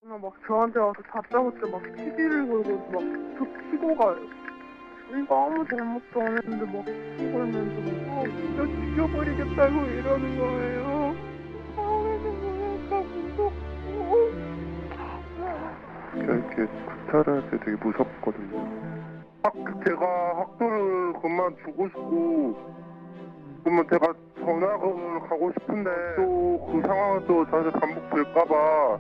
막 저한테 와서 다짜고짜 막 시비를 걸고 막 피고 가요. 우리가 아무 잘못도 안 했는데 막 피고 걸면서 막 진짜 죽여버리겠다고 이러는 거예요. 그래서 무섭고. 이렇게 구타를 할 때 되게 무섭거든요. 제가 학교를 그만두고 싶고, 그러면 제가 전학을 가고 싶은데 또 그 상황은 또 다시 반복될까봐.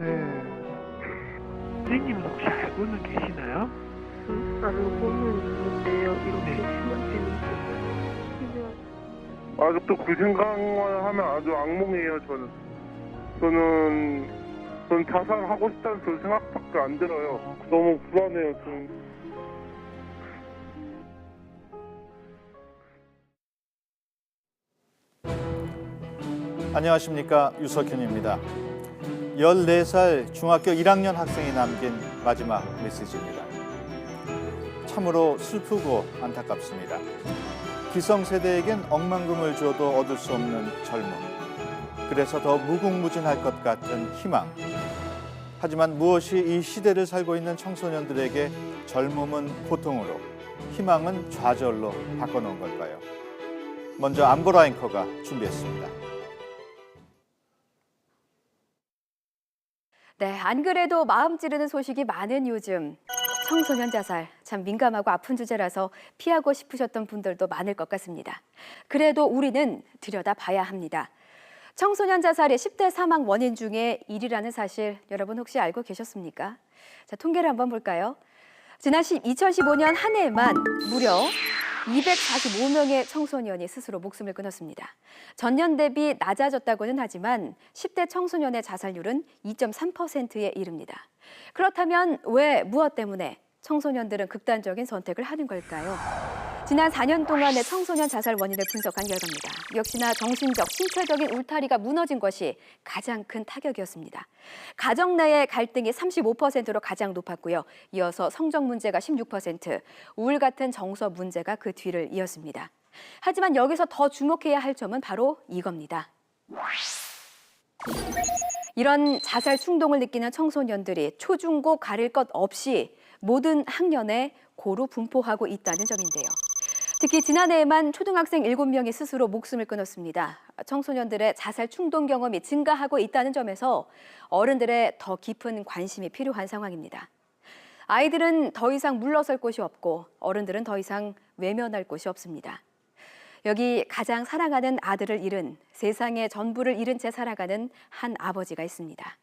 선생님은 혹시 알고는 계시나요? 알고는 있는데요. 이렇게 심한 일은 아직도 그 생각만 하면 아주 악몽이에요. 저는 자살하고 싶다는 그 생각밖에 안 들어요. 너무 불안해요. 지금. 안녕하십니까, 유석현입니다. 14살 중학교 1학년 학생이 남긴 마지막 메시지입니다. 참으로 슬프고 안타깝습니다. 기성세대에겐 억만금을 주어도 얻을 수 없는 젊음. 그래서 더 무궁무진할 것 같은 희망. 하지만 무엇이 이 시대를 살고 있는 청소년들에게 젊음은 고통으로, 희망은 좌절로 바꿔놓은 걸까요? 먼저 안보라 앵커가 준비했습니다. 네, 안 그래도 마음 찌르는 소식이 많은 요즘. 청소년 자살, 참 민감하고 아픈 주제라서 피하고 싶으셨던 분들도 많을 것 같습니다. 그래도 우리는 들여다봐야 합니다. 청소년 자살의 10대 사망 원인 중에 1위라는 사실 여러분 혹시 알고 계셨습니까? 자, 통계를 한번 볼까요? 지난 2015년 한 해에만 무려 245명의 청소년이 스스로 목숨을 끊었습니다. 전년 대비 낮아졌다고는 하지만 10대 청소년의 자살률은 2.3%에 이릅니다. 그렇다면 왜, 무엇 때문에 청소년들은 극단적인 선택을 하는 걸까요? 지난 4년 동안의 청소년 자살 원인을 분석한 결과입니다. 역시나 정신적, 신체적인 울타리가 무너진 것이 가장 큰 타격이었습니다. 가정 내의 갈등이 35%로 가장 높았고요. 이어서 성적 문제가 16%, 우울 같은 정서 문제가 그 뒤를 이었습니다. 하지만 여기서 더 주목해야 할 점은 바로 이겁니다. 이런 자살 충동을 느끼는 청소년들이 초중고 가릴 것 없이 모든 학년에 고루 분포하고 있다는 점인데요. 특히 지난해에만 초등학생 7명이 스스로 목숨을 끊었습니다. 청소년들의 자살 충동 경험이 증가하고 있다는 점에서 어른들의 더 깊은 관심이 필요한 상황입니다. 아이들은 더 이상 물러설 곳이 없고 어른들은 더 이상 외면할 곳이 없습니다. 여기 가장 사랑하는 아들을 잃은, 세상의 전부를 잃은 채 살아가는 한 아버지가 있습니다.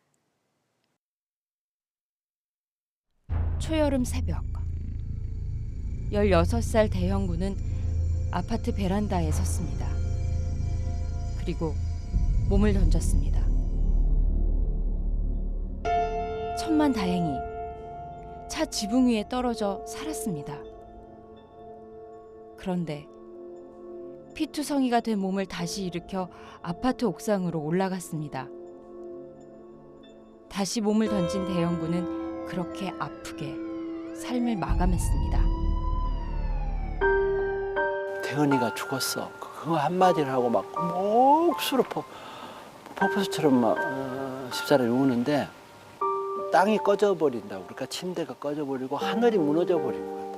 초여름 새벽 16살 대형군은 아파트 베란다에 섰습니다. 그리고 몸을 던졌습니다. 천만다행히 차 지붕 위에 떨어져 살았습니다. 그런데 피투성이가 된 몸을 다시 일으켜 아파트 옥상으로 올라갔습니다. 다시 몸을 던진 대형군은 그렇게 아프게 삶을 마감했습니다. 태은이가 죽었어. 그거 한마디를 하고 막 몫으로 퍼포스처럼 막 십사람이 우는데 땅이 꺼져버린다고. 그러니까 침대가 꺼져버리고 하늘이 무너져버린 것 같아.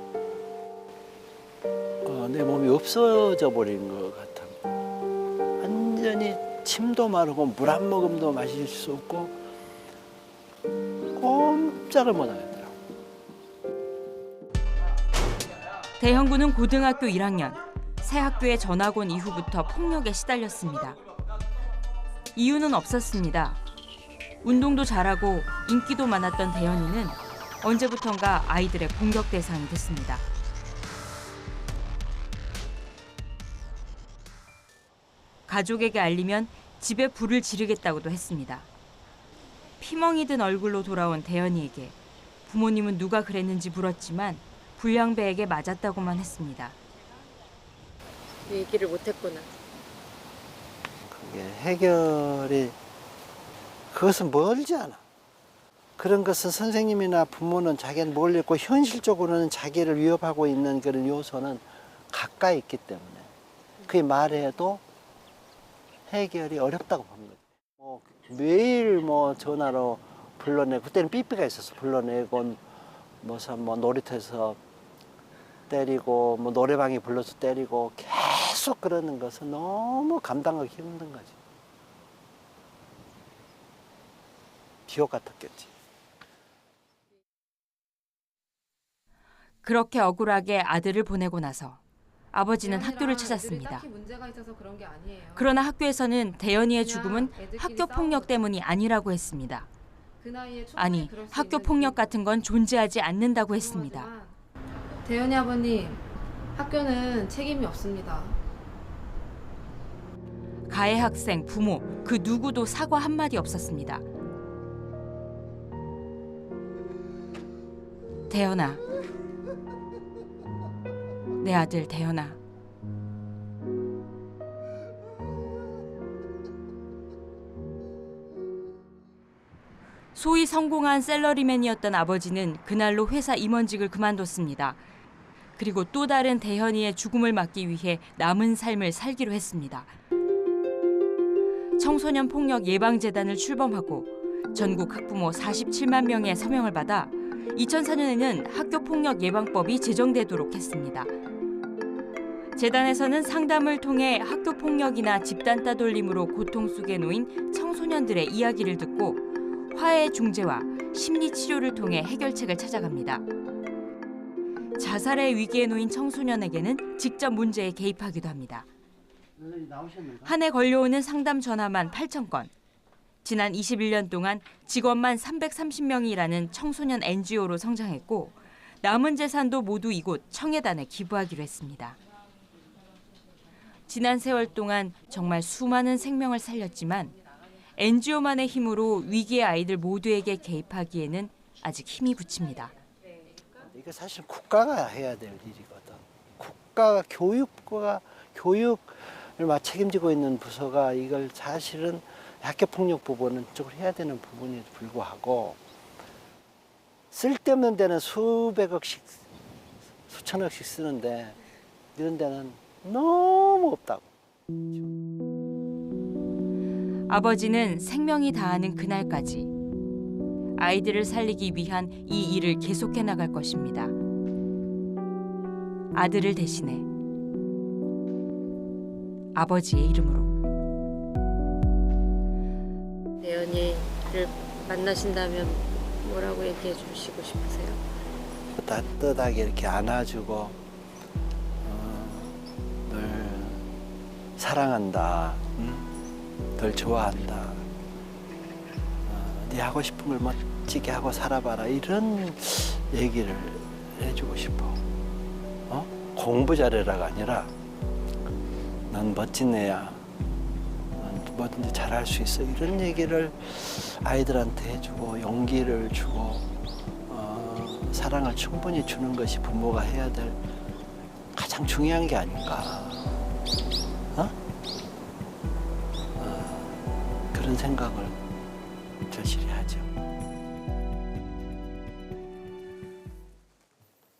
내 몸이 없어져 버린 것 같아. 완전히 침도 마르고 물 한 모금도 마실 수 없고 꼼짝을 못 하겠더라고. 대형군은 고등학교 1학년, 새 학교에 전학 온 이후부터 폭력에 시달렸습니다. 이유는 없었습니다. 운동도 잘하고 인기도 많았던 대현이는 언제부턴가 아이들의 공격 대상이 됐습니다. 가족에게 알리면 집에 불을 지르겠다고도 했습니다. 피멍이 든 얼굴로 돌아온 대현이에게 부모님은 누가 그랬는지 물었지만 불량배에게 맞았다고만 했습니다. 얘기를 못했구나. 그게 해결이 그것은 멀지 않아. 그런 것은 선생님이나 부모는 자기는 몰랐고 현실적으로는 자기를 위협하고 있는 그런 요소는 가까이 있기 때문에 그게 말해도 해결이 어렵다고 봅니다. 매일 전화로 불러내고 그때는 삐삐가 있었어. 불러내고 무슨 뭐 놀이터에서 때리고 뭐 노래방에 불러서 때리고 계속 그러는 것은 너무 감당하기 힘든 거지. 지옥 같았겠지. 그렇게 억울하게 아들을 보내고 나서 아버지는 학교를 찾았습니다. 그러나 학교에서는 대현이의 죽음은 학교 폭력 때문이 아니라고 했습니다. 아니, 학교 폭력 같은 건 존재하지 않는다고 했습니다. 대현이 아버님, 학교는 책임이 없습니다. 가해 학생, 부모, 그 누구도 사과 한마디 없었습니다. 대현아, 내 아들 대현아. 소위 성공한 셀러리맨이었던 아버지는 그날로 회사 임원직을 그만뒀습니다. 그리고 또 다른 대현이의 죽음을 막기 위해 남은 삶을 살기로 했습니다. 청소년 폭력 예방재단을 출범하고 전국 학부모 47만 명의 서명을 받아 2004년에는 학교폭력 예방법이 제정되도록 했습니다. 재단에서는 상담을 통해 학교폭력이나 집단 따돌림으로 고통 속에 놓인 청소년들의 이야기를 듣고 화해 중재와 심리치료를 통해 해결책을 찾아갑니다. 자살의 위기에 놓인 청소년에게는 직접 문제에 개입하기도 합니다. 한 해 걸려오는 상담 전화만 8,000건. 지난 21년 동안 직원만 330명이 일하는 청소년 NGO로 성장했고 남은 재산도 모두 이곳 청해단에 기부하기로 했습니다. 지난 세월 동안 정말 수많은 생명을 살렸지만 NGO만의 힘으로 위기의 아이들 모두에게 개입하기에는 아직 힘이 부칩니다. 이거 사실 국가가 해야 될 일이거든. 국가가 교육을 책임지고 있는 부서가 이걸 사실은 학교폭력 부분은 쪽으로 해야 되는 부분에도 불구하고 쓸데없는 데는 수백억씩, 수천억씩 쓰는데 이런 데는 너무 없다고. 아버지는 생명이 다하는 그날까지 아이들을 살리기 위한 이 일을 계속해 나갈 것입니다. 아들을 대신해 아버지의 이름으로. 대현이를 만나신다면 뭐라고 얘기해 주시고 싶으세요? 따뜻하게 이렇게 안아주고 널 사랑한다, 널 좋아한다, 네 하고 싶은 걸 멋지게 하고 살아봐라, 이런 얘기를 해주고 싶어. 공부 잘해라가 아니라 넌 멋진 애야, 넌 뭐든지 잘할 수 있어, 이런 얘기를 아이들한테 해주고 용기를 주고 사랑을 충분히 주는 것이 부모가 해야 될 가장 중요한 게 아닌가. 그런 생각을 절실히 하죠.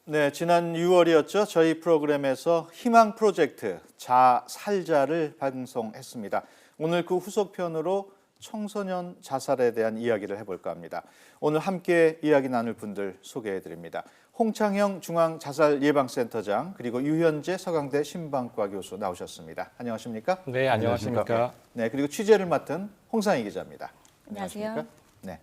네, 지난 6월이었죠. 저희 프로그램에서 희망 프로젝트 자살자를 방송했습니다. 오늘 그 후속편으로 청소년 자살에 대한 이야기를 해볼까 합니다. 오늘 함께 이야기 나눌 분들 소개해드립니다. 홍창형 중앙자살예방센터장 그리고 유현재 서강대 신방과 교수 나오셨습니다. 안녕하십니까? 네, 안녕하십니까? 네, 그리고 취재를 맡은 홍상희 기자입니다. 안녕하세요. 네,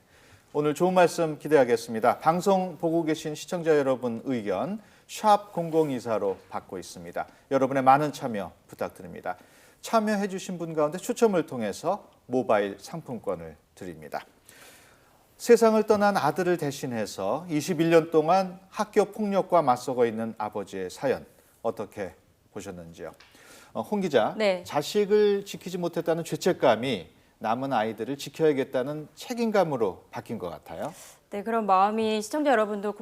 오늘 좋은 말씀 기대하겠습니다. 방송 보고 계신 시청자 여러분 의견 샵 0024로 받고 있습니다. 여러분의 많은 참여 부탁드립니다. 참여해 주신 분 가운데 추첨을 통해서 모바일 상품권을 드립니다. 세상을 떠난 아들을 대신해서 21년 동안 학교 폭력과 맞서고 있는 아버지의 사연 어떻게 보셨는지요? 홍 기자, 네. 자식을 지키지 못했다는 죄책감이 남은 아이들을 지켜야겠다는 책임감으로 바뀐 것 같아요. 네, 그런 마음이 시청자 여러분도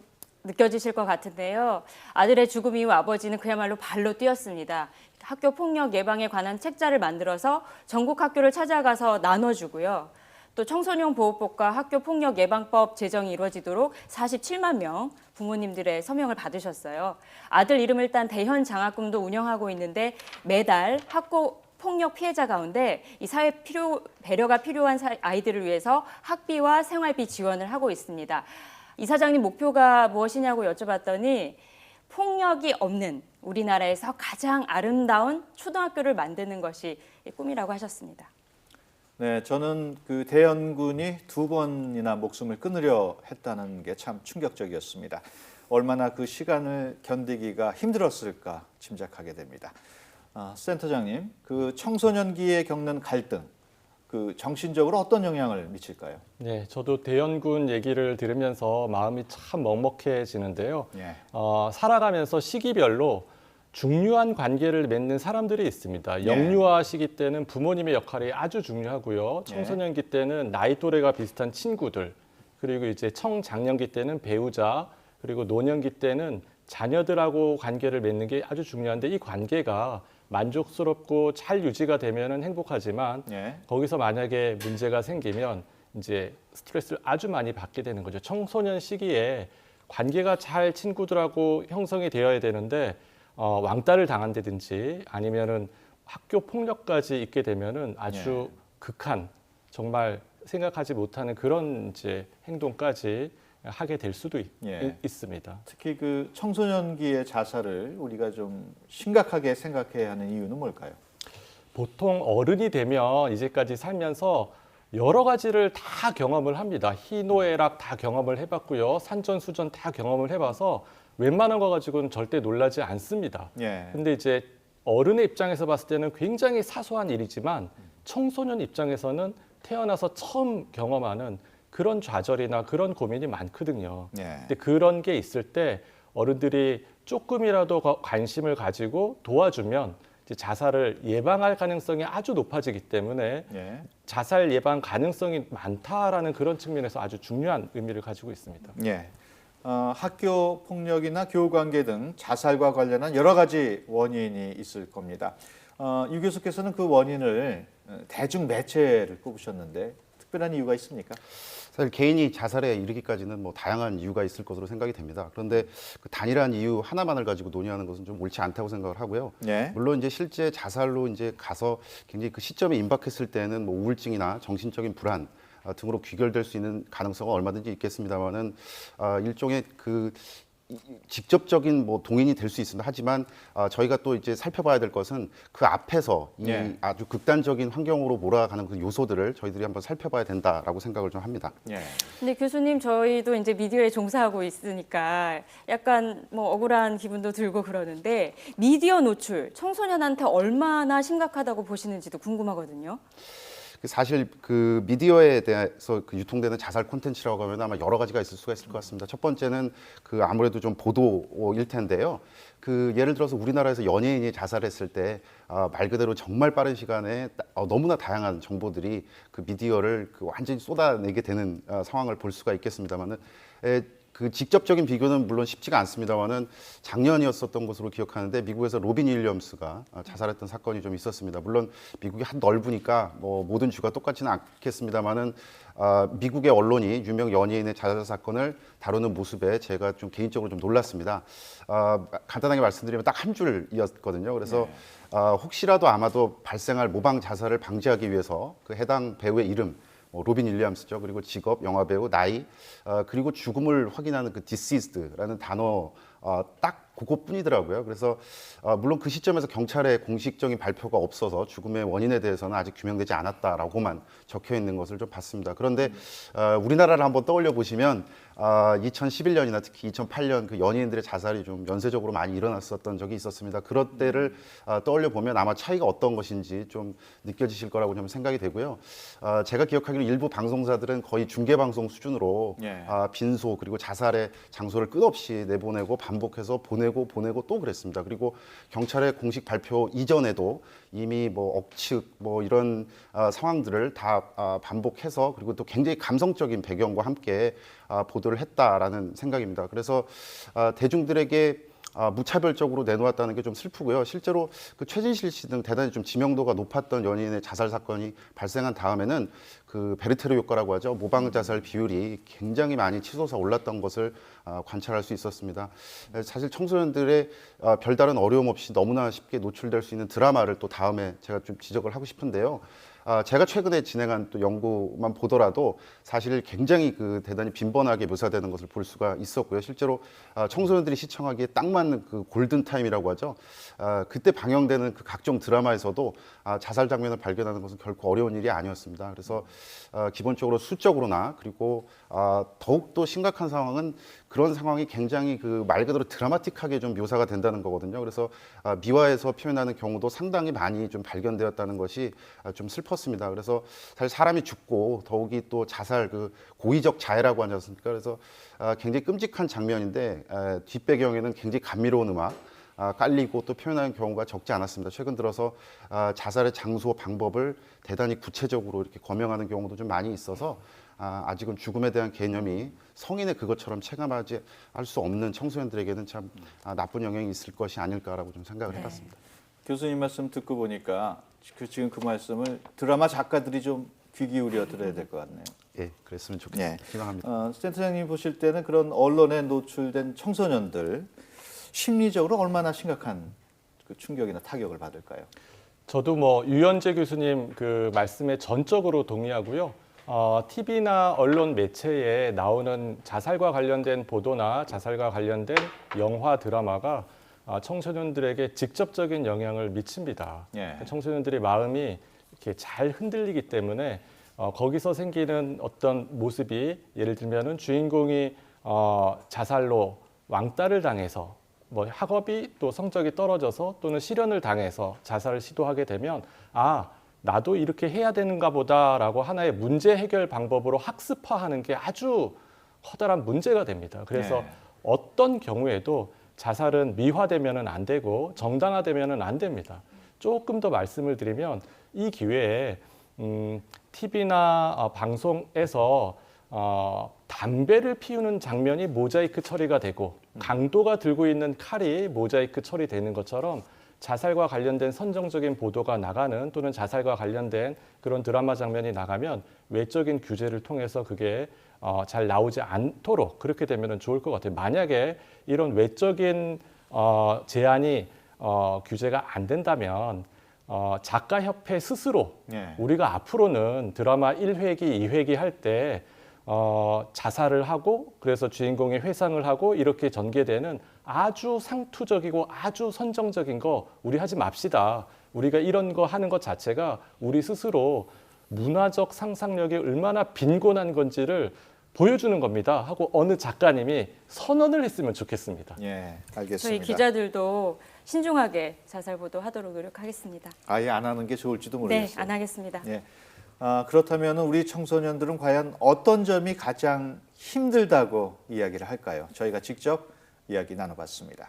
느껴지실 것 같은데요. 아들의 죽음 이후 아버지는 그야말로 발로 뛰었습니다. 학교 폭력 예방에 관한 책자를 만들어서 전국 학교를 찾아가서 나눠주고요. 또 청소년 보호법과 학교 폭력 예방법 제정이 이루어지도록 47만 명 부모님들의 서명을 받으셨어요. 아들 이름을 딴 대현 장학금도 운영하고 있는데 매달 학교 폭력 피해자 가운데 이 사회 배려가 필요한 아이들을 위해서 학비와 생활비 지원을 하고 있습니다. 이사장님 목표가 무엇이냐고 여쭤봤더니 폭력이 없는 우리나라에서 가장 아름다운 초등학교를 만드는 것이 꿈이라고 하셨습니다. 네, 저는 그 대연군이 2번이나 목숨을 끊으려 했다는 게 참 충격적이었습니다. 얼마나 그 시간을 견디기가 힘들었을까 짐작하게 됩니다. 센터장님, 그 청소년기에 겪는 갈등, 그 정신적으로 어떤 영향을 미칠까요? 네, 저도 대연군 얘기를 들으면서 마음이 참 먹먹해지는데요. 예. 살아가면서 시기별로 중요한 관계를 맺는 사람들이 있습니다. 영유아 시기 때는 부모님의 역할이 아주 중요하고요. 청소년기 때는 나이 또래가 비슷한 친구들, 그리고 이제 청장년기 때는 배우자, 그리고 노년기 때는 자녀들하고 관계를 맺는 게 아주 중요한데 이 관계가 만족스럽고 잘 유지가 되면은 행복하지만 거기서 만약에 문제가 생기면 이제 스트레스를 아주 많이 받게 되는 거죠. 청소년 시기에 관계가 잘 친구들하고 형성이 되어야 되는데 왕따를 당한다든지 아니면은 학교 폭력까지 있게 되면은 아주 극한, 정말 생각하지 못하는 그런 이제 행동까지 하게 될 수도 있습니다. 특히 그 청소년기의 자살을 우리가 좀 심각하게 생각해야 하는 이유는 뭘까요? 보통 어른이 되면 이제까지 살면서 여러 가지를 다 경험을 합니다. 희노애락 다 경험을 해봤고요. 산전수전 다 경험을 해봐서 웬만한 거 가지고는 절대 놀라지 않습니다. 근데 이제 어른의 입장에서 봤을 때는 굉장히 사소한 일이지만 청소년 입장에서는 태어나서 처음 경험하는 그런 좌절이나 그런 고민이 많거든요. 근데 그런 게 있을 때 어른들이 조금이라도 관심을 가지고 도와주면 이제 자살을 예방할 가능성이 아주 높아지기 때문에 자살 예방 가능성이 많다라는 그런 측면에서 아주 중요한 의미를 가지고 있습니다. 학교 폭력이나 교우 관계 등 자살과 관련한 여러 가지 원인이 있을 겁니다. 유 교수께서는 그 원인을 대중 매체를 꼽으셨는데 특별한 이유가 있습니까? 사실 개인이 자살에 이르기까지는 뭐 다양한 이유가 있을 것으로 생각이 됩니다. 그런데 그 단일한 이유 하나만을 가지고 논의하는 것은 좀 옳지 않다고 생각을 하고요. 물론 이제 실제 자살로 이제 가서 굉장히 그 시점에 임박했을 때는 뭐 우울증이나 정신적인 불안 등으로 귀결될 수 있는 가능성은 얼마든지 있겠습니다만은 일종의 그 직접적인 뭐 동인이 될 수 있습니다. 하지만 저희가 또 이제 살펴봐야 될 것은 그 앞에서 이 아주 극단적인 환경으로 몰아가는 그 요소들을 저희들이 한번 살펴봐야 된다라고 생각을 좀 합니다. 근데 교수님, 저희도 이제 미디어에 종사하고 있으니까 약간 뭐 억울한 기분도 들고 그러는데 미디어 노출 청소년한테 얼마나 심각하다고 보시는지도 궁금하거든요. 사실 그 미디어에 대해서 그 유통되는 자살 콘텐츠라고 하면 아마 여러 가지가 있을 수가 있을 것 같습니다. 첫 번째는 그 아무래도 좀 보도일 텐데요. 그 예를 들어서 우리나라에서 연예인이 자살했을 때 말 그대로 정말 빠른 시간에 너무나 다양한 정보들이 그 미디어를 그 완전히 쏟아내게 되는 상황을 볼 수가 있겠습니다만은 그 직접적인 비교는 물론 쉽지가 않습니다만은 작년이었었던 것으로 기억하는데 미국에서 로빈 윌리엄스가 자살했던 사건이 좀 있었습니다. 물론 미국이 한 넓으니까 뭐 모든 주가 똑같지는 않겠습니다만은 미국의 언론이 유명 연예인의 자살 사건을 다루는 모습에 제가 좀 개인적으로 좀 놀랐습니다. 간단하게 말씀드리면 딱 한 줄이었거든요. 그래서 혹시라도 아마도 발생할 모방 자살을 방지하기 위해서 그 해당 배우의 이름, 로빈 윌리엄스죠. 그리고 직업, 영화배우, 나이, 그리고 죽음을 확인하는 그 deceased라는 단어 딱 그것뿐이더라고요. 그래서 물론 그 시점에서 경찰의 공식적인 발표가 없어서 죽음의 원인에 대해서는 아직 규명되지 않았다라고만 적혀 있는 것을 좀 봤습니다. 그런데 우리나라를 한번 떠올려 보시면 2011년이나 특히 2008년 그 연예인들의 자살이 좀 연쇄적으로 많이 일어났었던 적이 있었습니다. 그런 때를 떠올려 보면 아마 차이가 어떤 것인지 좀 느껴지실 거라고 좀 생각이 되고요. 제가 기억하기로는 일부 방송사들은 거의 중계방송 수준으로 빈소 그리고 자살의 장소를 끝없이 내보내고 반복해서 보내고 또 그랬습니다. 그리고 경찰의 공식 발표 이전에도 이미 뭐 억측 뭐 이런 상황들을 다 반복해서 그리고 또 굉장히 감성적인 배경과 함께 보도를 했다라는 생각입니다. 그래서 대중들에게 무차별적으로 내놓았다는 게 좀 슬프고요. 실제로 그 최진실 씨 등 대단히 좀 지명도가 높았던 연예인의 자살 사건이 발생한 다음에는 그 베르테르 효과라고 하죠. 모방 자살 비율이 굉장히 많이 치솟아 올랐던 것을 관찰할 수 있었습니다. 사실 청소년들의 별다른 어려움 없이 너무나 쉽게 노출될 수 있는 드라마를 또 다음에 제가 좀 지적을 하고 싶은데요. 제가 최근에 진행한 또 연구만 보더라도 사실 굉장히 그 대단히 빈번하게 묘사되는 것을 볼 수가 있었고요. 실제로 청소년들이 시청하기에 딱 맞는 그 골든 타임이라고 하죠. 그때 방영되는 그 각종 드라마에서도 자살 장면을 발견하는 것은 결코 어려운 일이 아니었습니다. 그래서 기본적으로 수적으로나 그리고 더욱더 심각한 상황은 그런 상황이 굉장히 그 말 그대로 드라마틱하게 좀 묘사가 된다는 거거든요. 그래서 미화에서 표현하는 경우도 상당히 많이 좀 발견되었다는 것이 좀 슬펐습니다. 그래서 사실 사람이 죽고 더욱이 또 자살 그 고의적 자해라고 하지 않습니까? 그래서 굉장히 끔찍한 장면인데 뒷배경에는 굉장히 감미로운 음악 깔리고 또 표현하는 경우가 적지 않았습니다. 최근 들어서 자살의 장소, 방법을 대단히 구체적으로 이렇게 거명하는 경우도 좀 많이 있어서 아직은 죽음에 대한 개념이 성인의 그것처럼 체감하지 할 수 없는 청소년들에게는 참 나쁜 영향이 있을 것이 아닐까라고 좀 생각을 해봤습니다. 교수님 말씀 듣고 보니까 지금 그 말씀을 드라마 작가들이 좀 귀 기울여 들어야 될 것 같네요. 예, 그랬으면 좋겠습니다. 희망합니다. 센터장님 보실 때는 그런 언론에 노출된 청소년들 심리적으로 얼마나 심각한 그 충격이나 타격을 받을까요? 저도 뭐 유현재 교수님 그 말씀에 전적으로 동의하고요. TV나 언론 매체에 나오는 자살과 관련된 보도나 자살과 관련된 영화, 드라마가 청소년들에게 직접적인 영향을 미칩니다. 예. 청소년들의 마음이 이렇게 잘 흔들리기 때문에 거기서 생기는 어떤 모습이 예를 들면은 주인공이 자살로 왕따를 당해서 뭐 학업이 또 성적이 떨어져서 또는 실연을 당해서 자살을 시도하게 되면 나도 이렇게 해야 되는가 보다라고 하나의 문제 해결 방법으로 학습화하는 게 아주 커다란 문제가 됩니다. 그래서 어떤 경우에도 자살은 미화되면은 안 되고 정당화되면은 안 됩니다. 조금 더 말씀을 드리면 이 기회에 TV나 방송에서 담배를 피우는 장면이 모자이크 처리가 되고 강도가 들고 있는 칼이 모자이크 처리되는 것처럼 자살과 관련된 선정적인 보도가 나가는 또는 자살과 관련된 그런 드라마 장면이 나가면 외적인 규제를 통해서 그게 잘 나오지 않도록 그렇게 되면 좋을 것 같아요. 만약에 이런 외적인 제한이 규제가 안 된다면 작가협회 스스로 우리가 앞으로는 드라마 1회기, 2회기 할 때 자살을 하고 그래서 주인공이 회상을 하고 이렇게 전개되는 아주 상투적이고 아주 선정적인 거 우리 하지 맙시다. 우리가 이런 거 하는 것 자체가 우리 스스로 문화적 상상력이 얼마나 빈곤한 건지를 보여주는 겁니다 하고 어느 작가님이 선언을 했으면 좋겠습니다. 예, 알겠습니다. 저희 기자들도 신중하게 자살 보도하도록 노력하겠습니다. 아예 안 하는 게 좋을지도 모르겠어요. 네, 안 하겠습니다. 예. 그렇다면 우리 청소년들은 과연 어떤 점이 가장 힘들다고 이야기를 할까요? 저희가 직접 이야기 나눠봤습니다.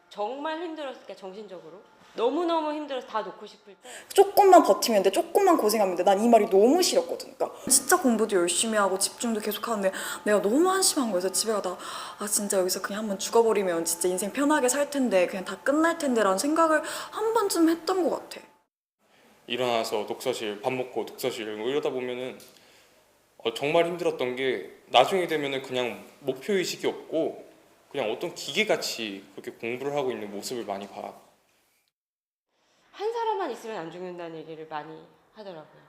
정말 힘들었을 때 정신적으로 너무너무 힘들어서 다 놓고 싶을 때 조금만 버티면 돼, 조금만 고생하면 돼. 난 이 말이 너무 싫었거든. 그러니까 진짜 공부도 열심히 하고 집중도 계속 하는데 내가 너무 한심한 거여서 집에 가다가 진짜 여기서 그냥 한번 죽어버리면 진짜 인생 편하게 살 텐데 그냥 다 끝날 텐데 라는 생각을 한 번쯤 했던 것 같아. 일어나서 독서실, 밥 먹고 독서실 뭐 이러다 보면은 정말 힘들었던 게 나중에 되면은 그냥 목표의식이 없고 그냥 어떤 기계같이 그렇게 공부를 하고 있는 모습을 많이 봐. 한 사람만 있으면 안 죽는다는 얘기를 많이 하더라고요.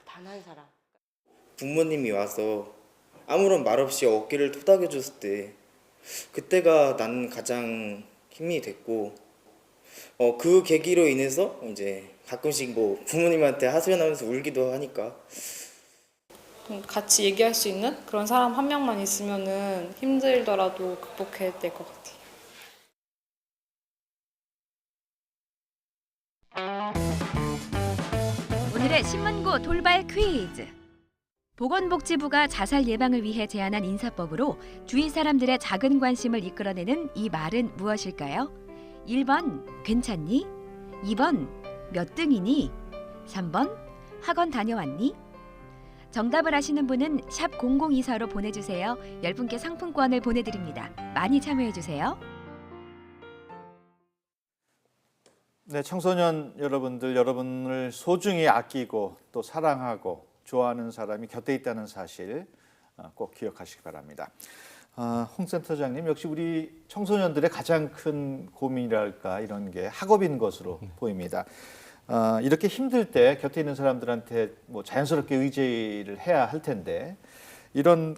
단 한 사람. 부모님이 와서 아무런 말 없이 어깨를 토닥여줬을 때 그때가 난 가장 힘이 됐고 그 계기로 인해서 이제 가끔씩 뭐 부모님한테 하소연하면서 울기도 하니까 같이 얘기할 수 있는 그런 사람 한 명만 있으면은 힘들더라도 극복해야 될 것 같아요. 오늘의 신문고 돌발 퀴즈. 보건복지부가 자살 예방을 위해 제안한 인사법으로 주위 사람들의 작은 관심을 이끌어내는 이 말은 무엇일까요? 1번 괜찮니? 2번 몇 등이니? 3번 학원 다녀왔니? 정답을 아시는 분은 샵 0024로 보내주세요. 10분께 상품권을 보내드립니다. 많이 참여해주세요. 네, 청소년 여러분들, 여러분을 소중히 아끼고 또 사랑하고 좋아하는 사람이 곁에 있다는 사실 꼭 기억하시기 바랍니다. 홍 센터장님, 역시 우리 청소년들의 가장 큰 고민이랄까 이런 게 학업인 것으로 보입니다. 이렇게 힘들 때 곁에 있는 사람들한테 뭐 자연스럽게 의지를 해야 할 텐데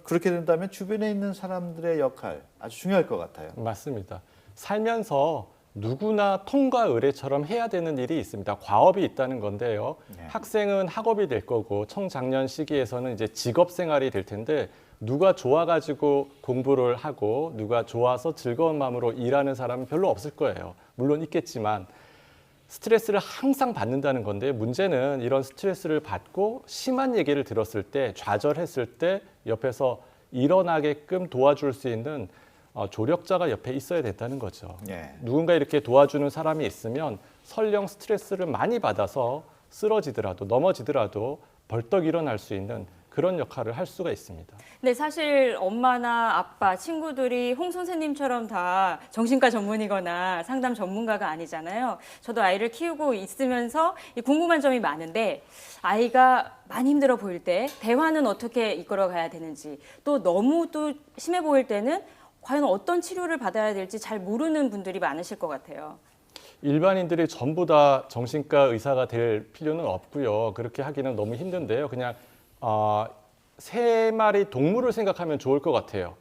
그렇게 된다면 주변에 있는 사람들의 역할 아주 중요할 것 같아요. 맞습니다. 살면서 누구나 통과 의례처럼 해야 되는 일이 있습니다. 과업이 있다는 건데요. 네. 학생은 학업이 될 거고 청장년 시기에서는 이제 직업 생활이 될 텐데 누가 좋아가지고 공부를 하고 누가 좋아서 즐거운 마음으로 일하는 사람은 별로 없을 거예요. 물론 있겠지만 스트레스를 항상 받는다는 건데 문제는 이런 스트레스를 받고 심한 얘기를 들었을 때 좌절했을 때 옆에서 일어나게끔 도와줄 수 있는 조력자가 옆에 있어야 된다는 거죠. 예. 누군가 이렇게 도와주는 사람이 있으면 설령 스트레스를 많이 받아서 쓰러지더라도 넘어지더라도 벌떡 일어날 수 있는 그런 역할을 할 수가 있습니다. 근데 사실 엄마나 아빠, 친구들이 홍 선생님처럼 다 정신과 전문이거나 상담 전문가가 아니잖아요. 저도 아이를 키우고 있으면서 궁금한 점이 많은데 아이가 많이 힘들어 보일 때 대화는 어떻게 이끌어가야 되는지 또 너무 또 심해 보일 때는 과연 어떤 치료를 받아야 될지 잘 모르는 분들이 많으실 것 같아요. 일반인들이 전부 다 정신과 의사가 될 필요는 없고요. 그렇게 하기는 너무 힘든데요. 그냥 3마리 동물을 생각하면 좋을 것 같아요.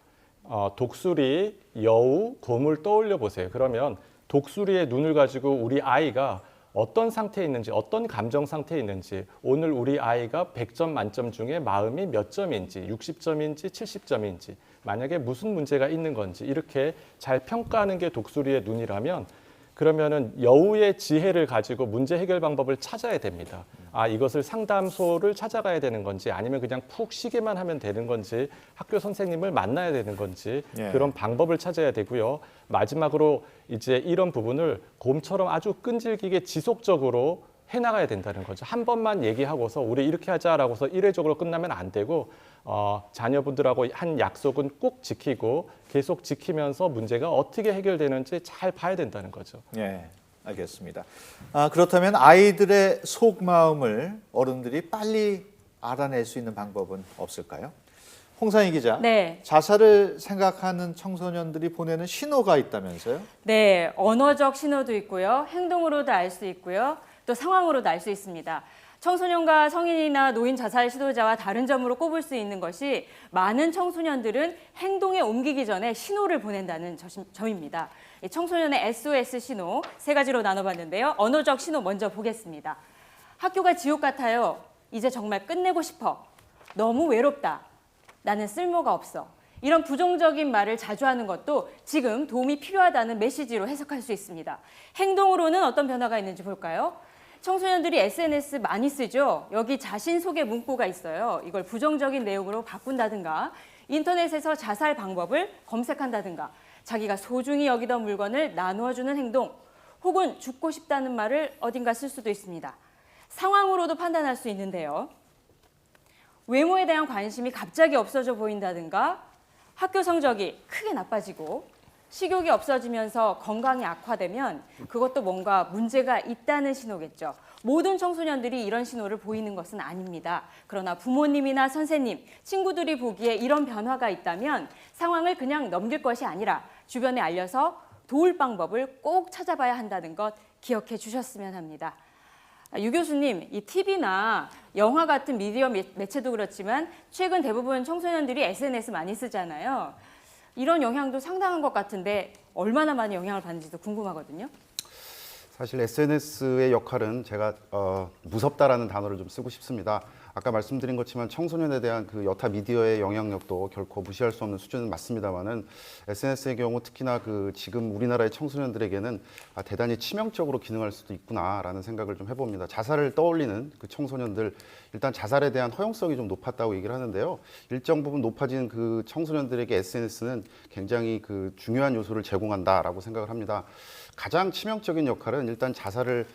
독수리, 여우, 곰을 떠올려 보세요. 그러면 독수리의 눈을 가지고 우리 아이가 어떤 상태에 있는지, 어떤 감정 상태에 있는지, 오늘 우리 아이가 100점 만점 중에 마음이 몇 점인지, 60점인지, 70점인지, 만약에 무슨 문제가 있는 건지 이렇게 잘 평가하는 게 독수리의 눈이라면 그러면은 여우의 지혜를 가지고 문제 해결 방법을 찾아야 됩니다. 이것을 상담소를 찾아가야 되는 건지 아니면 그냥 푹 쉬기만 하면 되는 건지 학교 선생님을 만나야 되는 건지 그런 방법을 찾아야 되고요. 마지막으로 이제 이런 부분을 곰처럼 아주 끈질기게 지속적으로 해나가야 된다는 거죠. 한 번만 얘기하고서 우리 이렇게 하자라고서 이례적으로 끝나면 안 되고 자녀분들하고 한 약속은 꼭 지키고 계속 지키면서 문제가 어떻게 해결되는지 잘 봐야 된다는 거죠. 예, 알겠습니다. 그렇다면 아이들의 속마음을 어른들이 빨리 알아낼 수 있는 방법은 없을까요? 홍상희 기자, 네. 자살을 생각하는 청소년들이 보내는 신호가 있다면서요? 네, 언어적 신호도 있고요. 행동으로도 알 수 있고요. 또 상황으로도 알 수 있습니다. 청소년과 성인이나 노인 자살 시도자와 다른 점으로 꼽을 수 있는 것이 많은 청소년들은 행동에 옮기기 전에 신호를 보낸다는 점입니다. 청소년의 SOS 신호 3가지로 나눠봤는데요. 언어적 신호 먼저 보겠습니다. 학교가 지옥 같아요. 이제 정말 끝내고 싶어. 너무 외롭다. 나는 쓸모가 없어. 이런 부정적인 말을 자주 하는 것도 지금 도움이 필요하다는 메시지로 해석할 수 있습니다. 행동으로는 어떤 변화가 있는지 볼까요? 청소년들이 SNS 많이 쓰죠. 여기 자신 소개 문구가 있어요. 이걸 부정적인 내용으로 바꾼다든가 인터넷에서 자살 방법을 검색한다든가 자기가 소중히 여기던 물건을 나누어주는 행동 혹은 죽고 싶다는 말을 어딘가 쓸 수도 있습니다. 상황으로도 판단할 수 있는데요. 외모에 대한 관심이 갑자기 없어져 보인다든가 학교 성적이 크게 나빠지고 식욕이 없어지면서 건강이 악화되면 그것도 뭔가 문제가 있다는 신호겠죠. 모든 청소년들이 이런 신호를 보이는 것은 아닙니다. 그러나 부모님이나 선생님, 친구들이 보기에 이런 변화가 있다면 상황을 그냥 넘길 것이 아니라 주변에 알려서 도울 방법을 꼭 찾아봐야 한다는 것 기억해 주셨으면 합니다. 유 교수님, 이 TV나 영화 같은 미디어 매체도 그렇지만 최근 대부분 청소년들이 SNS 많이 쓰잖아요. 이런 영향도 상당한 것 같은데 얼마나 많이 영향을 받는지도 궁금하거든요. 사실 SNS의 역할은 제가 무섭다라는 단어를 좀 쓰고 싶습니다. 아까 말씀드린 것처럼 청소년에 대한 그 여타 미디어의 영향력도 결코 무시할 수 없는 수준은 맞습니다만은 SNS의 경우 특히나 그 지금 우리나라의 청소년들에게는 대단히 치명적으로 기능할 수도 있구나라는 생각을 좀 해봅니다. 자살을 떠올리는 그 청소년들 일단 자살에 대한 허용성이 좀 높았다고 얘기를 하는데요. 일정 부분 높아진 그 청소년들에게 SNS는 굉장히 그 중요한 요소를 제공한다라고 생각을 합니다. 가장 치명적인 역할은 일단 자살을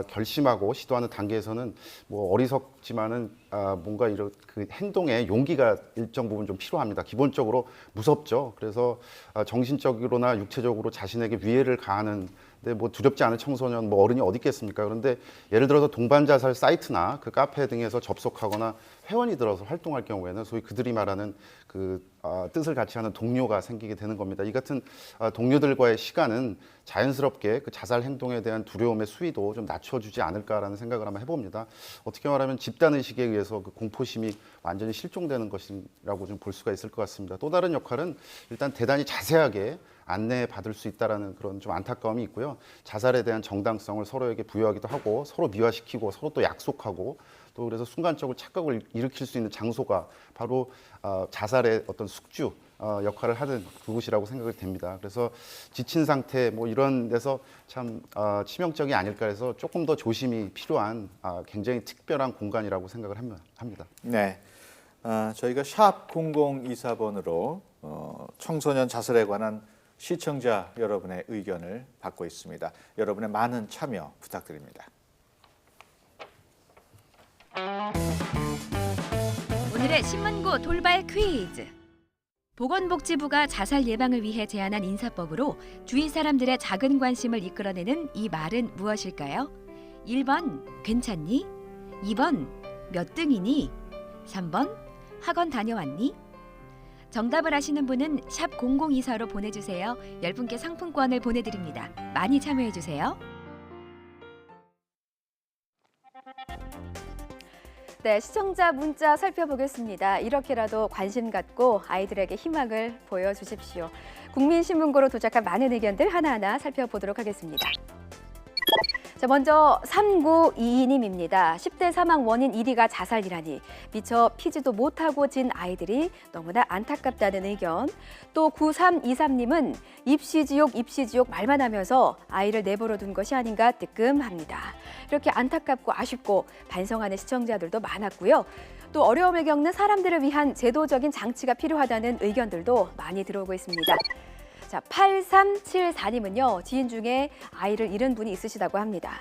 결심하고 시도하는 단계에서는 뭐 어리석지만은 뭔가 이런 그 행동에 용기가 일정 부분 좀 필요합니다. 기본적으로 무섭죠. 그래서 정신적으로나 육체적으로 자신에게 위해를 가하는 근데 뭐 두렵지 않은 청소년, 뭐 어른이 어디 있겠습니까? 그런데 예를 들어서 동반 자살 사이트나 그 카페 등에서 접속하거나 회원이 들어서 활동할 경우에는 소위 그들이 말하는 그 뜻을 같이 하는 동료가 생기게 되는 겁니다. 이 같은 동료들과의 시간은 자연스럽게 그 자살 행동에 대한 두려움의 수위도 좀 낮춰주지 않을까라는 생각을 한번 해봅니다. 어떻게 말하면 집단 의식에 의해서 그 공포심이 완전히 실종되는 것이라고 좀 볼 수가 있을 것 같습니다. 또 다른 역할은 일단 대단히 자세하게 안내받을 수 있다라는 그런 좀 안타까움이 있고요. 자살에 대한 정당성을 서로에게 부여하기도 하고 서로 미화시키고 서로 또 약속하고 또 그래서 순간적으로 착각을 일으킬 수 있는 장소가 바로 자살의 어떤 숙주 역할을 하는 그곳이라고 생각이 됩니다. 그래서 지친 상태 뭐 이런 데서 참 치명적이 아닐까 해서 조금 더 조심이 필요한 굉장히 특별한 공간이라고 생각을 합니다. 네, 저희가 샵 0024번으로 청소년 자살에 관한 시청자 여러분의 의견을 받고 있습니다. 여러분의 많은 참여 부탁드립니다. 오늘의 신문고 돌발 퀴즈. 보건복지부가 자살 예방을 위해 제안한 인사법으로 주위 사람들의 작은 관심을 이끌어내는 이 말은 무엇일까요? 1번 괜찮니? 2번 몇 등이니? 3번 학원 다녀왔니? 정답을 아시는 분은 샵 0024로 보내주세요. 10분께 상품권을 보내드립니다. 많이 참여해주세요. 네, 시청자 문자 살펴보겠습니다. 이렇게라도 관심 갖고 아이들에게 희망을 보여주십시오. 국민신문고로 도착한 많은 의견들 하나하나 살펴보도록 하겠습니다. 자, 먼저 3922님입니다. 10대 사망 원인 1위가 자살이라니 미처 피지도 못하고 진 아이들이 너무나 안타깝다는 의견. 또 9323님은 입시지옥 말만 하면서 아이를 내버려 둔 것이 아닌가 뜨끔합니다. 이렇게 안타깝고 아쉽고 반성하는 시청자들도 많았고요. 또 어려움을 겪는 사람들을 위한 제도적인 장치가 필요하다는 의견들도 많이 들어오고 있습니다. 자, 8374님은요, 지인 중에 아이를 잃은 분이 있으시다고 합니다.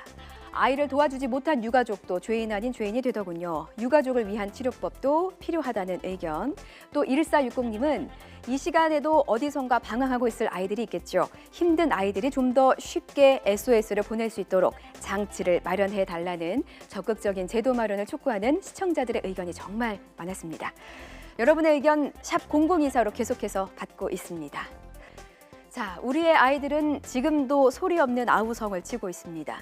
아이를 도와주지 못한 유가족도 죄인 아닌 죄인이 되더군요. 유가족을 위한 치료법도 필요하다는 의견. 또 1460님은 이 시간에도 어디선가 방황하고 있을 아이들이 있겠죠. 힘든 아이들이 좀 더 쉽게 SOS를 보낼 수 있도록 장치를 마련해 달라는 적극적인 제도 마련을 촉구하는 시청자들의 의견이 정말 많았습니다. 여러분의 의견 샵 0024로 계속해서 받고 있습니다. 자, 우리의 아이들은 지금도 소리 없는 아우성을 치고 있습니다.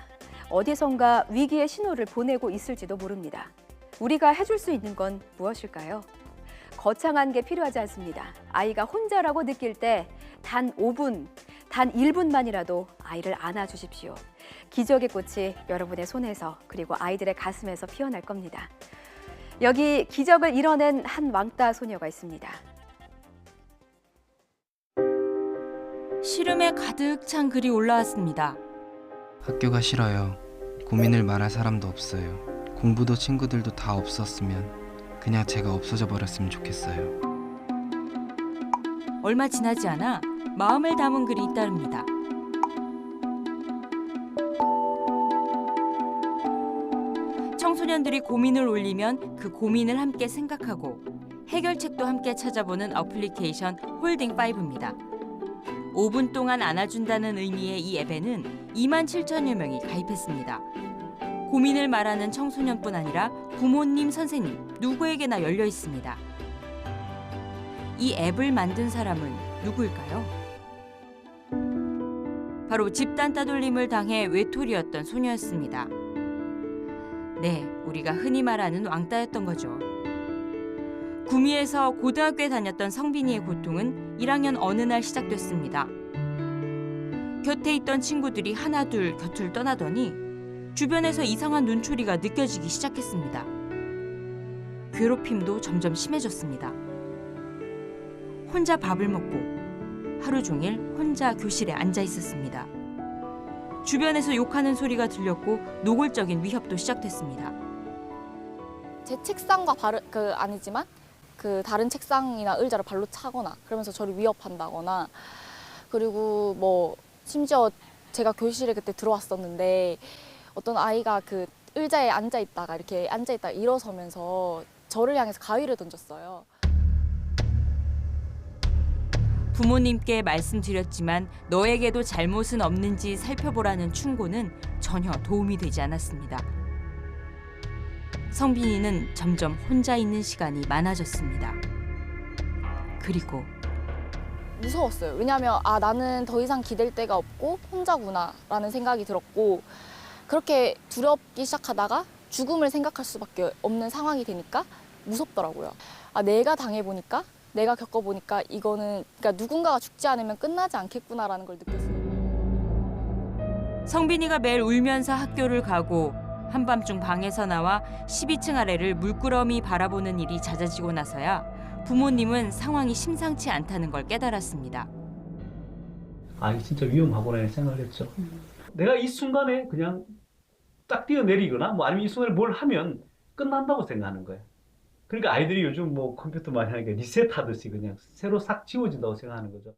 어디선가 위기의 신호를 보내고 있을지도 모릅니다. 우리가 해줄 수 있는 건 무엇일까요? 거창한 게 필요하지 않습니다. 아이가 혼자라고 느낄 때 단 5분, 단 1분만이라도 아이를 안아주십시오. 기적의 꽃이 여러분의 손에서 그리고 아이들의 가슴에서 피어날 겁니다. 여기 기적을 이뤄낸 한 왕따 소녀가 있습니다. 시름에 가득 찬 글이 올라왔습니다. 학교가 싫어요. 고민을 말할 사람도 없어요. 공부도 친구들도 다 없었으면 그냥 제가 없어져 버렸으면 좋겠어요. 얼마 지나지 않아 마음을 담은 글이 잇따릅니다. 청소년들이 고민을 올리면 그 고민을 함께 생각하고 해결책도 함께 찾아보는 어플리케이션 홀딩5입니다. 5분 동안 안아준다는 의미의 이 앱에는 27,000여 명이 가입했습니다. 고민을 말하는 청소년뿐 아니라 부모님, 선생님, 누구에게나 열려 있습니다. 이 앱을 만든 사람은 누구일까요? 바로 집단 따돌림을 당해 외톨이였던 소녀였습니다. 네, 우리가 흔히 말하는 왕따였던 거죠. 구미에서 고등학교에 다녔던 성빈이의 고통은 1학년 어느 날 시작됐습니다. 곁에 있던 친구들이 하나둘 곁을 떠나더니 주변에서 이상한 눈초리가 느껴지기 시작했습니다. 괴롭힘도 점점 심해졌습니다. 혼자 밥을 먹고 하루 종일 혼자 교실에 앉아 있었습니다. 주변에서 욕하는 소리가 들렸고 노골적인 위협도 시작됐습니다. 제 책상과 아니지만 그 다른 책상이나 의자를 발로 차거나 그러면서 저를 위협한다거나 그리고 뭐 심지어 제가 교실에 그때 들어왔었는데 어떤 아이가 그 의자에 앉아 있다가 이렇게 앉아 있다가 일어서면서 저를 향해서 가위를 던졌어요. 부모님께 말씀드렸지만 너에게도 잘못은 없는지 살펴보라는 충고는 전혀 도움이 되지 않았습니다. 성빈이는 점점 혼자 있는 시간이 많아졌습니다. 그리고 무서웠어요. 왜냐하면 나는 더 이상 기댈 데가 없고 혼자구나라는 생각이 들었고 그렇게 두렵기 시작하다가 죽음을 생각할 수밖에 없는 상황이 되니까 무섭더라고요. 내가 당해보니까 내가 겪어보니까 이거는 그러니까 누군가가 죽지 않으면 끝나지 않겠구나라는 걸 느꼈어요. 성빈이가 매일 울면서 학교를 가고 한밤중 방에서 나와 12층 아래를 물끄러미 바라보는 일이 잦아지고 나서야 부모님은 상황이 심상치 않다는 걸 깨달았습니다. 이게 진짜 위험하구나 생각을 했죠. 내가 이 순간에 그냥 딱 뛰어내리거나 아니면 이 순간에 뭘 하면 끝난다고 생각하는 거예요. 그러니까 아이들이 요즘 컴퓨터 많이 하니까 리셋하듯이 그냥 새로 싹 지워진다고 생각하는 거죠.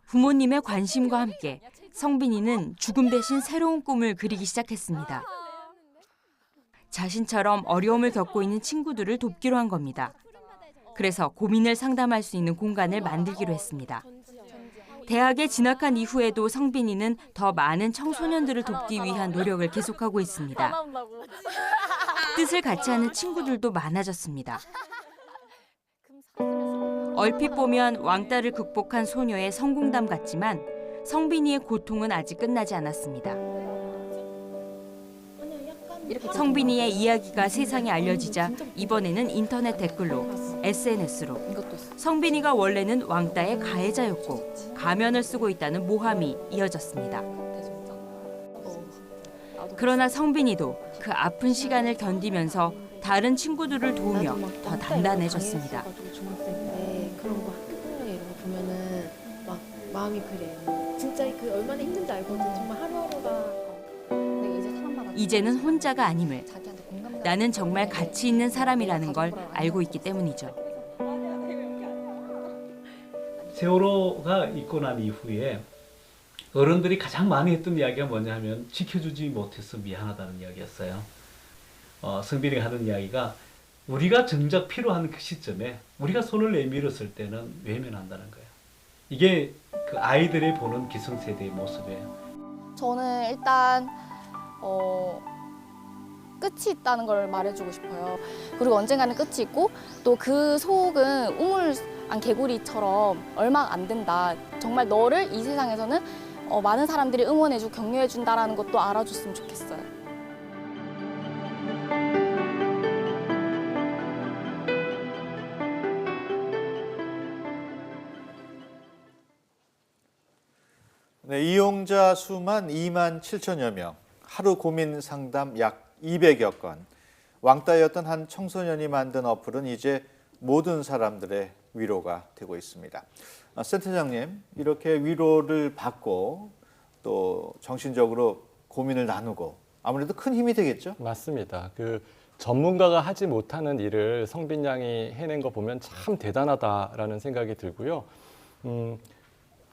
부모님의 관심과 함께 성빈이는 죽음 대신 새로운 꿈을 그리기 시작했습니다. 자신처럼 어려움을 겪고 있는 친구들을 돕기로 한 겁니다. 그래서 고민을 상담할 수 있는 공간을 만들기로 했습니다. 대학에 진학한 이후에도 성빈이는 더 많은 청소년들을 돕기 위한 노력을 계속하고 있습니다. 뜻을 같이 하는 친구들도 많아졌습니다. 얼핏 보면 왕따를 극복한 소녀의 성공담 같지만 성빈이의 고통은 아직 끝나지 않았습니다. 성빈이의 이야기가 세상에 알려지자 이번에는 인터넷 댓글로, SNS로 성빈이가 원래는 왕따의 가해자였고 가면을 쓰고 있다는 모함이 이어졌습니다. 그러나 성빈이도 그 아픈 시간을 견디면서 다른 친구들을 도우며 더 단단해졌습니다. 그런 거 학교 폭력 이런 거 보면은 막 마음이 그래요. 진짜 그 얼마나 힘든지 알거든. 정말 하루하루가. 이제는 혼자가 아님을, 나는 정말 가치 있는 사람이라는 걸 알고 있기 때문이죠. 세월호가 있고 난 이후에 어른들이 가장 많이 했던 이야기가 뭐냐 하면 지켜주지 못해서 미안하다는 이야기였어요. 성빈이가 하는 이야기가 우리가 정작 필요한 그 시점에 우리가 손을 내밀었을 때는 외면한다는 거예요. 이게 그 아이들이 보는 기성세대의 모습이에요. 저는 일단 끝이 있다는 걸 말해주고 싶어요. 그리고 언젠가는 끝이 있고 또 그 속은 우물안 개구리처럼 얼마 안 된다. 정말 너를 이 세상에서는 많은 사람들이 응원해주고 격려해준다라는 것도 알아줬으면 좋겠어요. 네, 이용자 수만 2만 7천여 명, 하루 고민 상담 약 200여 건. 왕따였던 한 청소년이 만든 어플은 이제 모든 사람들의 위로가 되고 있습니다. 센터장님, 이렇게 위로를 받고 또 정신적으로 고민을 나누고 아무래도 큰 힘이 되겠죠? 맞습니다. 그 전문가가 하지 못하는 일을 성빈 양이 해낸 거 보면 참 대단하다라는 생각이 들고요.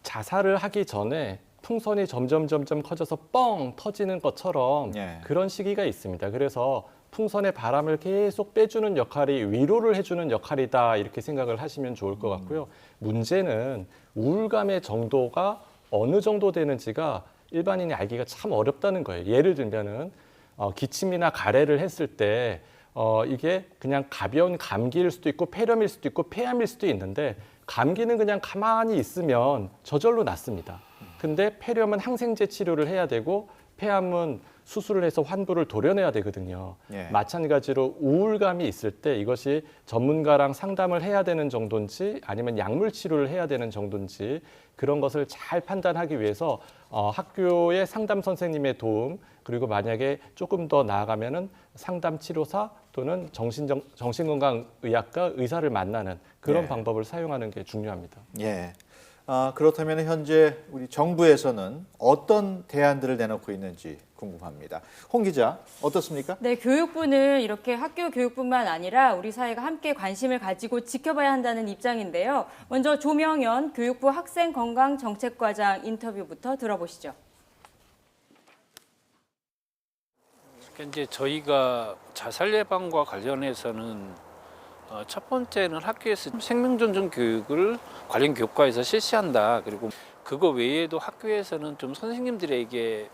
자살을 하기 전에 풍선이 점점 커져서 뻥 터지는 것처럼 그런 시기가 있습니다. 그래서 풍선의 바람을 계속 빼주는 역할이 위로를 해주는 역할이다 이렇게 생각을 하시면 좋을 것 같고요. 문제는 우울감의 정도가 어느 정도 되는지가 일반인이 알기가 참 어렵다는 거예요. 예를 들면은 기침이나 가래를 했을 때 이게 그냥 가벼운 감기일 수도 있고 폐렴일 수도 있고 폐암일 수도 있는데 감기는 그냥 가만히 있으면 저절로 낫습니다. 근데 폐렴은 항생제 치료를 해야 되고 폐암은 수술을 해서 환부를 도려내야 되거든요. 마찬가지로 우울감이 있을 때 이것이 전문가랑 상담을 해야 되는 정도인지 아니면 약물 치료를 해야 되는 정도인지 그런 것을 잘 판단하기 위해서 학교의 상담 선생님의 도움 그리고 만약에 조금 더 나아가면은 상담 치료사 또는 정신건강의학과 의사를 만나는 그런 방법을 사용하는 게 중요합니다. 예. 그렇다면 현재 우리 정부에서는 어떤 대안들을 내놓고 있는지 궁금합니다. 홍 기자, 어떻습니까? 네, 교육부는 이렇게 학교 교육뿐만 아니라 우리 사회가 함께 관심을 가지고 지켜봐야 한다는 입장인데요. 먼저 조명연 교육부 학생건강정책과장 인터뷰부터 들어보시죠. 이제 저희가 자살 예방과 관련해서는 첫 번째는 학교에서 생명존중 교육을 관련 교과에서 실시한다. 그리고 그거 외에도 학교에서는 좀 선생님들에게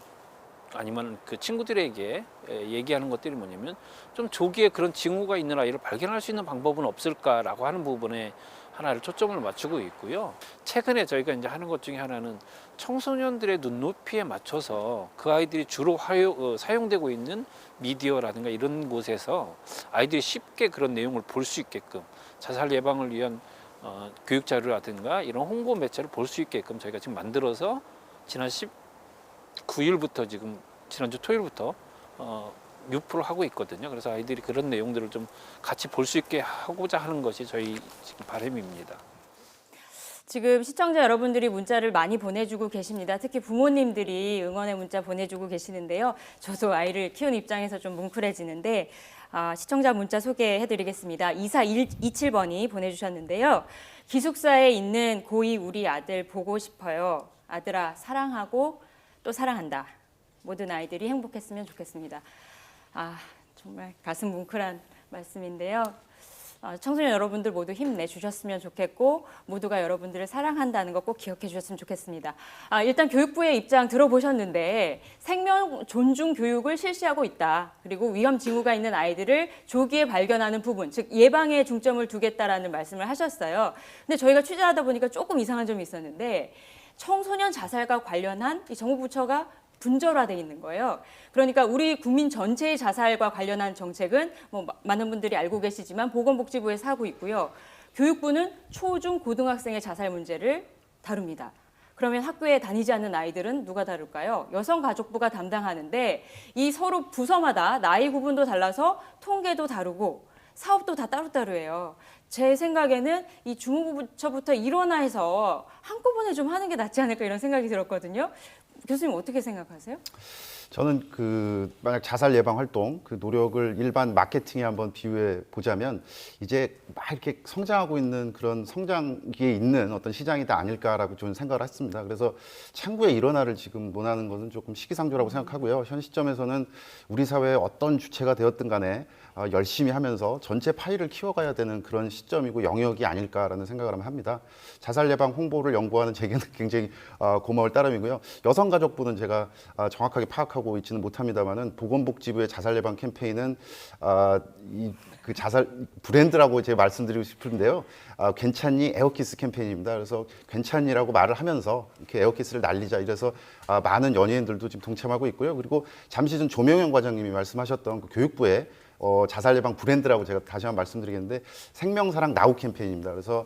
아니면 그 친구들에게 얘기하는 것들이 뭐냐면 좀 조기에 그런 징후가 있는 아이를 발견할 수 있는 방법은 없을까라고 하는 부분에 하나를 초점을 맞추고 있고요. 최근에 저희가 이제 하는 것 중에 하나는 청소년들의 눈높이에 맞춰서 그 아이들이 주로 사용되고 있는 미디어라든가 이런 곳에서 아이들이 쉽게 그런 내용을 볼 수 있게끔 자살 예방을 위한 교육 자료라든가 이런 홍보 매체를 볼 수 있게끔 저희가 지금 만들어서 지난 19일부터 지금 지난주 토요일부터 유포를 하고 있거든요. 그래서 아이들이 그런 내용들을 좀 같이 볼 수 있게 하고자 하는 것이 저희 지금 바람입니다. 지금 시청자 여러분들이 문자를 많이 보내주고 계십니다. 특히 부모님들이 응원의 문자 보내주고 계시는데요. 저도 아이를 키우는 입장에서 좀 뭉클해지는데 시청자 문자 소개해드리겠습니다. 2427번이 보내주셨는데요. 기숙사에 있는 고2 우리 아들 보고 싶어요. 아들아 사랑하고 또 사랑한다. 모든 아이들이 행복했으면 좋겠습니다. 정말 가슴 뭉클한 말씀인데요. 청소년 여러분들 모두 힘내주셨으면 좋겠고 모두가 여러분들을 사랑한다는 거 꼭 기억해 주셨으면 좋겠습니다. 일단 교육부의 입장 들어보셨는데 생명 존중 교육을 실시하고 있다. 그리고 위험 징후가 있는 아이들을 조기에 발견하는 부분, 즉 예방에 중점을 두겠다라는 말씀을 하셨어요. 근데 저희가 취재하다 보니까 조금 이상한 점이 있었는데 청소년 자살과 관련한 이 정부 부처가 분절화되어 있는 거예요. 그러니까 우리 국민 전체의 자살과 관련한 정책은 많은 분들이 알고 계시지만 보건복지부에서 하고 있고요. 교육부는 초, 중, 고등학생의 자살 문제를 다룹니다. 그러면 학교에 다니지 않는 아이들은 누가 다룰까요? 여성가족부가 담당하는데 이 서로 부서마다 나이 구분도 달라서 통계도 다르고 사업도 다 따로따로예요. 제 생각에는 이 주무부처부터 일원화해서 한꺼번에 좀 하는 게 낫지 않을까 이런 생각이 들었거든요. 교수님 어떻게 생각하세요? 저는 만약 자살 예방 활동 그 노력을 일반 마케팅에 한번 비유해 보자면 이제 막 이렇게 성장하고 있는 그런 성장기에 있는 어떤 시장이 다 아닐까라고 저는 생각을 했습니다. 그래서 창구의 일원화를 지금 논하는 것은 조금 시기상조라고 생각하고요. 현 시점에서는 우리 사회의 어떤 주체가 되었든 간에 열심히 하면서 전체 파일을 키워가야 되는 그런 시점이고 영역이 아닐까라는 생각을 합니다. 자살 예방 홍보를 연구하는 제게는 굉장히 고마울 따름이고요. 여성가족부는 제가 정확하게 파악하고 있지는 못합니다만은 보건복지부의 자살 예방 캠페인은 그 자살 브랜드라고 제가 말씀드리고 싶은데요. 괜찮니 에어키스 캠페인입니다. 그래서 괜찮니라고 말을 하면서 이렇게 에어키스를 날리자 이래서 많은 연예인들도 지금 동참하고 있고요. 그리고 잠시 전 조명현 과장님이 말씀하셨던 그 교육부의 자살 예방 브랜드라고 제가 다시 한번 말씀드리겠는데 생명사랑 나우 캠페인입니다. 그래서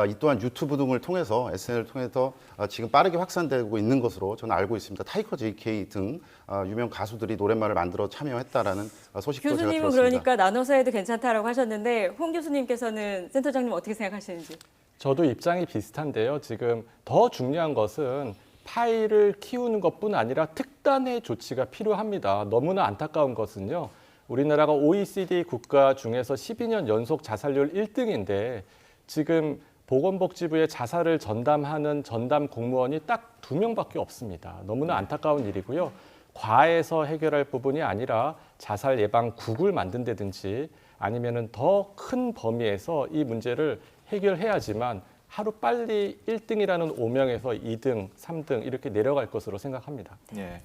이 또한 유튜브 등을 통해서 SNS를 통해서 지금 빠르게 확산되고 있는 것으로 저는 알고 있습니다. 타이거 JK 등 유명 가수들이 노랫말을 만들어 참여했다라는 소식도 제가 들었습니다. 교수님은 그러니까 나눠서 해도 괜찮다라고 하셨는데 홍 교수님께서는 센터장님 어떻게 생각하시는지? 저도 입장이 비슷한데요. 지금 더 중요한 것은 파일을 키우는 것뿐 아니라 특단의 조치가 필요합니다. 너무나 안타까운 것은요. 우리나라가 OECD 국가 중에서 12년 연속 자살률 1등인데 지금 보건복지부의 자살을 전담하는 전담 공무원이 딱 2명밖에 없습니다. 너무나 안타까운 일이고요. 과에서 해결할 부분이 아니라 자살 예방국을 만든다든지 아니면은 더 큰 범위에서 이 문제를 해결해야지만 하루 빨리 1등이라는 오명에서 2등, 3등 이렇게 내려갈 것으로 생각합니다. 네.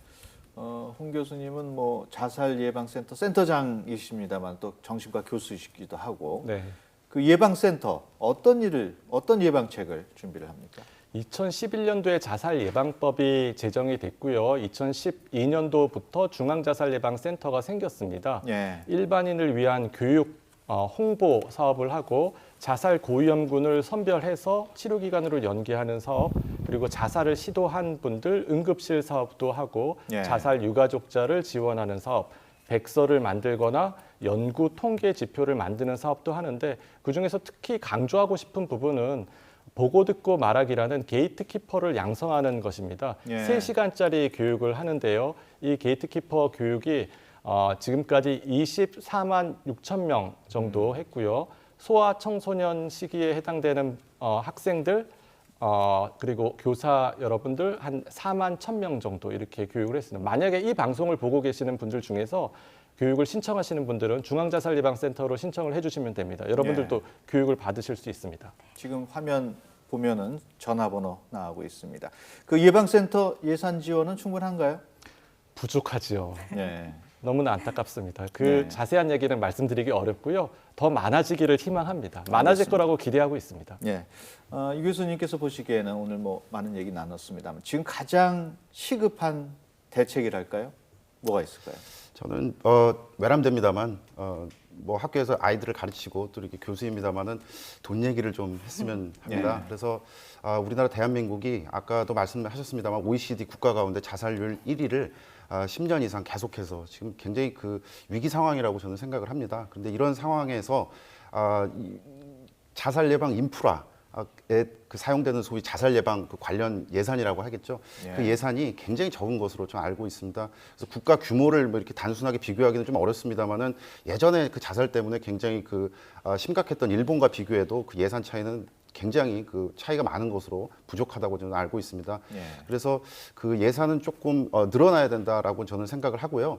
홍 교수님은 자살 예방센터 센터장이십니다만 또 정신과 교수이시기도 하고 네. 그 예방센터 어떤 예방책을 준비를 합니까? 2011년도에 자살 예방법이 제정이 됐고요. 2012년도부터 중앙자살예방센터가 생겼습니다. 예. 일반인을 위한 교육, 홍보 사업을 하고 자살 고위험군을 선별해서 치료기관으로 연계하는 사업, 그리고 자살을 시도한 분들 응급실 사업도 하고 예. 자살 유가족자를 지원하는 사업, 백서를 만들거나 연구 통계 지표를 만드는 사업도 하는데 그중에서 특히 강조하고 싶은 부분은 보고 듣고 말하기라는 게이트키퍼를 양성하는 것입니다. 예. 3시간짜리 교육을 하는데요. 이 게이트키퍼 교육이 지금까지 24만 6천 명 정도 했고요. 소아 청소년 시기에 해당되는 학생들 그리고 교사 여러분들 한 4만 1,000명 정도 이렇게 교육을 했습니다. 만약에 이 방송을 보고 계시는 분들 중에서 교육을 신청하시는 분들은 중앙자살예방센터로 신청을 해주시면 됩니다. 여러분들도 네. 교육을 받으실 수 있습니다. 지금 화면 보면은 전화번호 나오고 있습니다. 그 예방센터 예산 지원은 충분한가요? 부족하지요. 네. 너무나 안타깝습니다. 그 네. 자세한 얘기는 말씀드리기 어렵고요. 더 많아지기를 희망합니다. 많아질 알겠습니다. 거라고 기대하고 있습니다. 예. 이 교수님께서 보시기에는 오늘 뭐 많은 얘기 나눴습니다만 지금 가장 시급한 대책이랄까요? 뭐가 있을까요? 저는 외람됩니다만 뭐 학교에서 아이들을 가르치고 또 이렇게 교수입니다만은 돈 얘기를 좀 했으면 합니다. 네. 그래서 우리나라 대한민국이 아까도 말씀하셨습니다만 OECD 국가 가운데 자살률 1위를 10년 이상 계속해서 지금 굉장히 그 위기 상황이라고 저는 생각을 합니다. 그런데 이런 상황에서 자살 예방 인프라에 그 사용되는 소위 자살 예방 그 관련 예산이라고 하겠죠. 예. 그 예산이 굉장히 적은 것으로 좀 알고 있습니다. 그래서 국가 규모를 뭐 이렇게 단순하게 비교하기는 좀 어렵습니다만은 예전에 그 자살 때문에 굉장히 그 심각했던 일본과 비교해도 그 예산 차이는 굉장히 그 차이가 많은 것으로 부족하다고 저는 알고 있습니다. 예. 그래서 그 예산은 조금 늘어나야 된다라고 저는 생각을 하고요.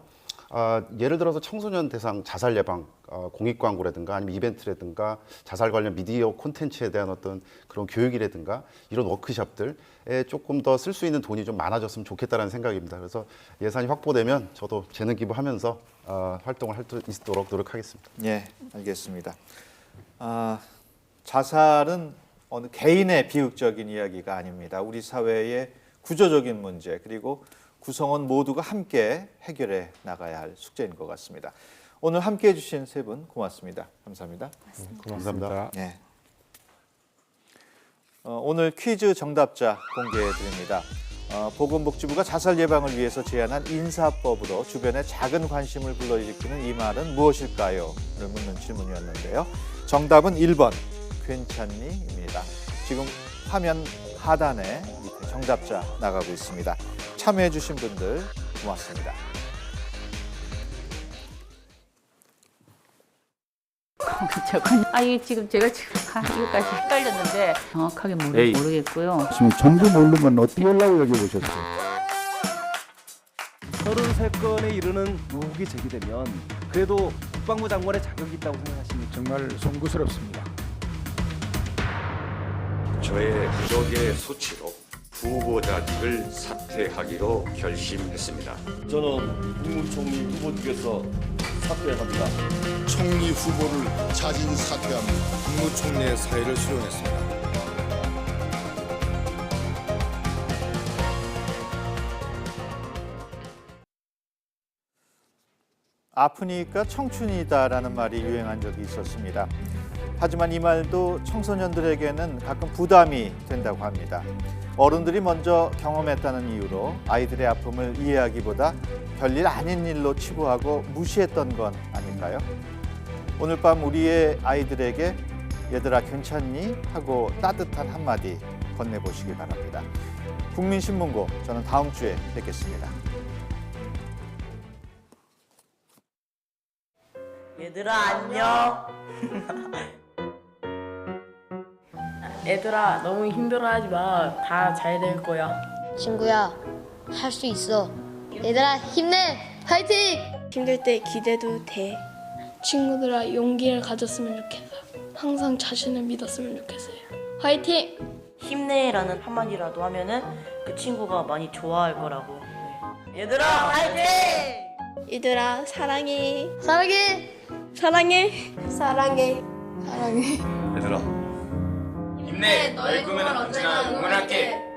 예를 들어서 청소년 대상 자살 예방 공익 광고라든가 아니면 이벤트라든가 자살 관련 미디어 콘텐츠에 대한 어떤 그런 교육이라든가 이런 워크숍들에 조금 더 쓸 수 있는 돈이 좀 많아졌으면 좋겠다라는 생각입니다. 그래서 예산이 확보되면 저도 재능 기부하면서 활동을 할 수 있도록 노력하겠습니다. 예, 알겠습니다. 자살은 어느 개인의 비극적인 이야기가 아닙니다. 우리 사회의 구조적인 문제 그리고 구성원 모두가 함께 해결해 나가야 할 숙제인 것 같습니다. 오늘 함께해 주신 세 분 고맙습니다. 감사합니다. 감사합니다. 네. 오늘 퀴즈 정답자 공개해 드립니다. 보건복지부가 자살 예방을 위해서 제안한 인사법으로 주변에 작은 관심을 불러일으키는 이 말은 무엇일까요? 를 묻는 질문이었는데요. 정답은 1번 괜찮니?입니다. 지금 화면 하단에 밑에 정답자 나가고 있습니다. 참여해 주신 분들 고맙습니다. 지금 제가 이거까지 헷갈렸는데 정확하게 모르겠고요. 지금 전부 모르면 어떻게 하려고 여쭤보셨어요? 33건에 이르는 의혹이 제기되면 그래도 국방부 장관의 자격이 있다고 생각하십니까? 정말 송구스럽습니다. 저의 부족의 수치로 후보자직을 사퇴하기로 결심했습니다. 저는 국무총리 후보직에서 사퇴합니다. 총리 후보를 자진 사퇴합니다. 국무총리의 사의를 수용했습니다. 아프니까 청춘이다라는 말이 유행한 적이 있었습니다. 하지만 이 말도 청소년들에게는 가끔 부담이 된다고 합니다. 어른들이 먼저 경험했다는 이유로 아이들의 아픔을 이해하기보다 별일 아닌 일로 치부하고 무시했던 건 아닐까요? 오늘 밤 우리의 아이들에게 얘들아 괜찮니? 하고 따뜻한 한마디 건네보시기 바랍니다. 국민신문고 저는 다음 주에 뵙겠습니다. 얘들아 안녕. 얘들아 너무 힘들어하지 마. 다 잘 될 거야. 친구야, 할 수 있어. 얘들아 힘내, 파이팅! 힘들 때 기대도 돼. 친구들아 용기를 가졌으면 좋겠어. 항상 자신을 믿었으면 좋겠어요. 파이팅! 힘내라는 한마디라도 하면은 그 친구가 많이 좋아할 거라고. 얘들아 파이팅! 얘들아 사랑해. 사랑해! 사랑해. 사랑해. 사랑해. 얘들아 힘내. 너의 꿈은 언제나 응원할게.